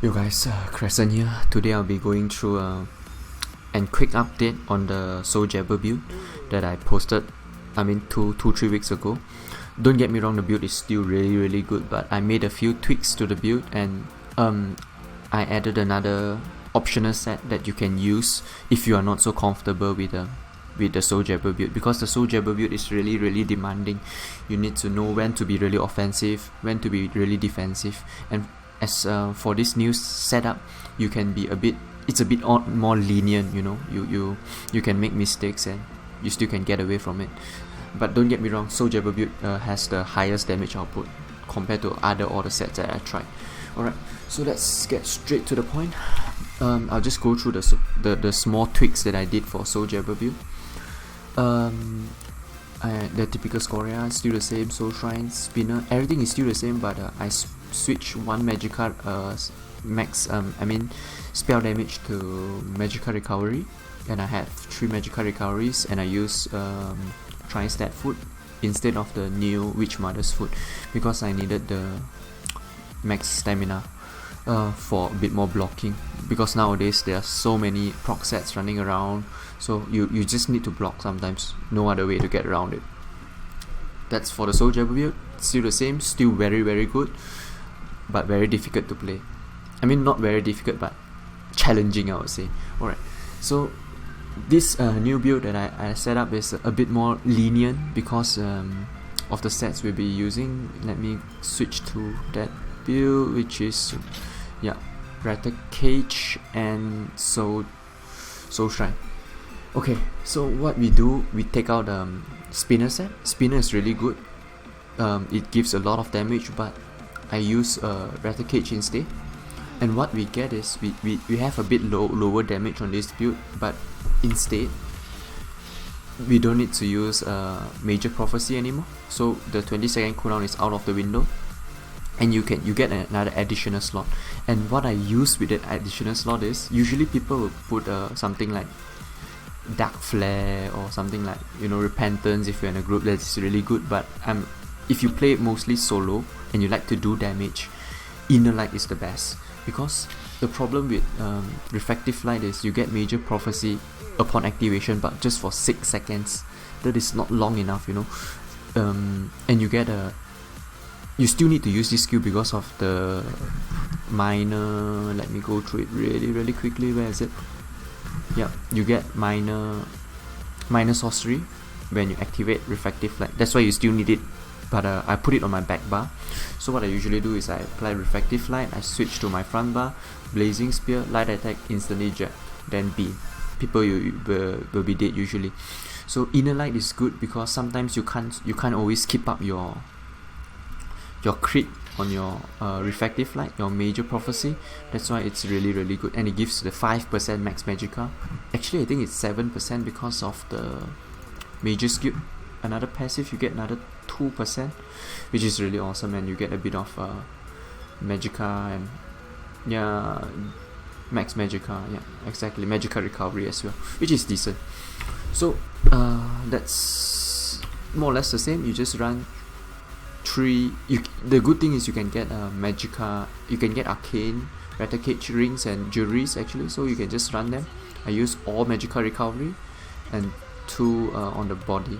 Yo guys, Crescent here. Today I'll be going through a quick update on the Jabber build that I posted, 3 weeks ago. Don't get me wrong, the build is still really good, but I made a few tweaks to the build and I added another optional set that you can use if you are not so comfortable with the Jabber build, because the Jabber build is really demanding. You need to know when to be really offensive, when to be really defensive, and as for this new setup, you can be it's a bit more lenient. You know, you can make mistakes and you still can get away from it. But don't get me wrong, Jabber build has the highest damage output compared to all the sets that I tried. Alright, so let's get straight to the point. I'll just go through the small tweaks that I did for Jabber build. The typical Scoria is still the same. Soul Shrine, Spinner, everything is still the same, but I switch one Magicka spell damage to Magicka Recovery, and I have 3 Magicka Recoveries, and I use Tri-Stat Foot instead of the new Witch Mother's Foot because I needed the max stamina for a bit more blocking, because nowadays there are so many proc sets running around, so you just need to block sometimes, no other way to get around it. That's for the Jabber build. Still the same, still very good, but very difficult to play. I mean, not very difficult, but challenging, I would say. Alright, so this new build that I set up is a bit more lenient because of the sets we'll be using. Let me switch to that build, which is Rattle Cage and Soul Shrine. Okay, so what we do, we take out Spinner set. Spinner is really good. It gives a lot of damage, but I use Rattle Cage instead. And what we get is we have a bit lower damage on this build, but instead we don't need to use Major Prophecy anymore. So the 20-second cooldown is out of the window, and you get another additional slot. And what I use with that additional slot is, usually people will put something like Dark Flare or something like, Repentance if you're in a group. That's really good, but if you play mostly solo and you like to do damage, Inner Light is the best, because the problem with Refractive Light is you get Major Prophecy upon activation, but just for 6 seconds. That is not long enough, and you get you still need to use this skill because of the minor. Let me go through it really quickly. Where is it? Yeah, you get minor sorcery when you activate Refractive Light. That's why you still need it, but I put it on my back bar. So what I usually do is I apply Refractive Light, I switch to my front bar, Blazing Spear, Light Attack, instantly jet, then beam. People will be dead usually. So Inner Light is good because sometimes you can't always keep up your crit on your Refractive Light, your Major Prophecy. That's why it's really good, and it gives the 5% max Magicka. Actually, I think it's 7% because of the Major skill. Another passive, you get another 2%, which is really awesome, and you get a bit of Magicka and max Magicka, exactly, Magicka Recovery as well, which is decent. So that's more or less the same. You just run 3. The good thing is you can get Magicka, you can get Arcane, Rattle Cage rings and jewelries actually, so you can just run them. I use all Magicka Recovery and 2 on the body,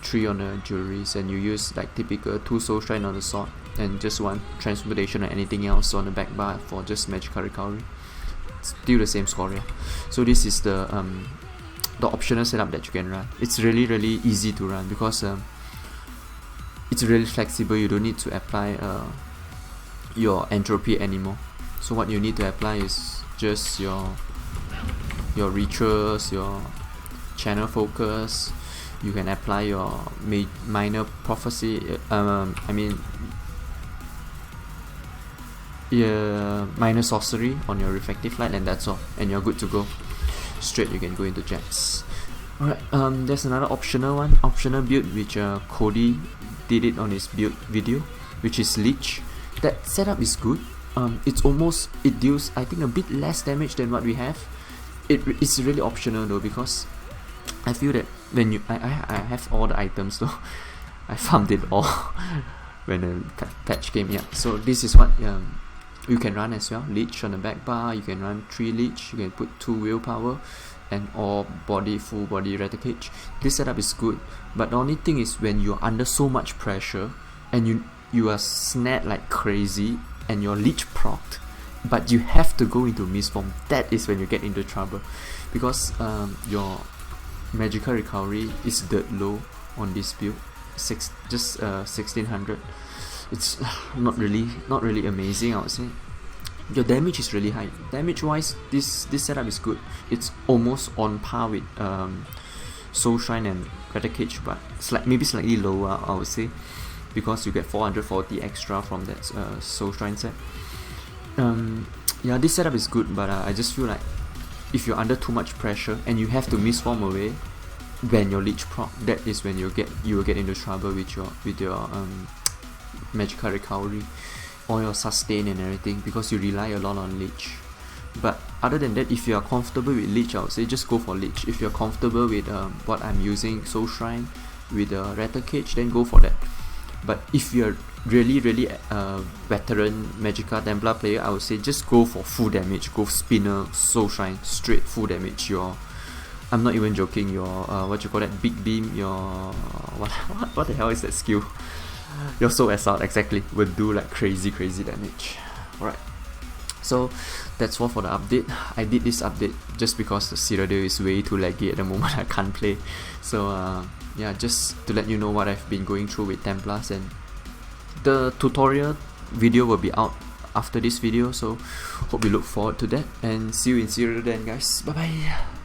3 on the jewelries, and you use like typical 2 Soul Shrine on the sword and just 1 Transmutation or anything else on the back bar for just Magicka Recovery. Still the same Scoria. So this is the optional setup that you can run. It's really easy to run because it's really flexible. You don't need to apply your entropy anymore. So what you need to apply is just your rituals, your channel focus. You can apply your minor prophecy, minor sorcery on your Refractive Light, and that's all, and you're good to go. Straight you can go into jets. Alright, there's another optional build which Cody did it on his build video, which is Leech. That setup is good. It deals, I think, a bit less damage than what we have. It's really optional though, because I feel that when I have all the items though. I farmed it all when the patch came. So this is what you can run as well, leech on the back bar, you can run 3 leech, you can put 2 willpower and or full body Rattle Cage. This setup is good, but the only thing is when you're under so much pressure and you are snared like crazy and your leech procced, but you have to go into Mist Form, that is when you get into trouble, because your Magicka recovery is dirt low on this build, just 1600. It's not really amazing, I would say. Your damage is really high. Damage wise, this setup is good. It's almost on par with Soul Shrine and Rattle Cage, but maybe slightly lower, I would say, because you get 440 extra from that Soul Shrine set. Yeah, this setup is good, but I just feel like if you're under too much pressure and you have to Mist Form away when your leech proc, that is when you will get into trouble with your Magicka recovery or your sustain and everything, because you rely a lot on leech. But other than that, if you are comfortable with leech, I would say just go for leech. If you're comfortable with what I'm using, Soul Shrine with Rattle Cage, then go for that. But if you're really veteran Magicka Templar player, I would say just go for full damage. Go Spinner, Soul Shrine, straight full damage. I'm not even joking, your what you call that, Big Beam, your what the hell is that skill? Your Soul Assault, exactly, will do like crazy damage. Alright, so that's all for the update. I did this update just because the Citadel is way too laggy at the moment. I can't play. So yeah, just to let you know what I've been going through with Templars, and the tutorial video will be out after this video, so hope you look forward to that, and see you in Citadel then, guys. Bye bye.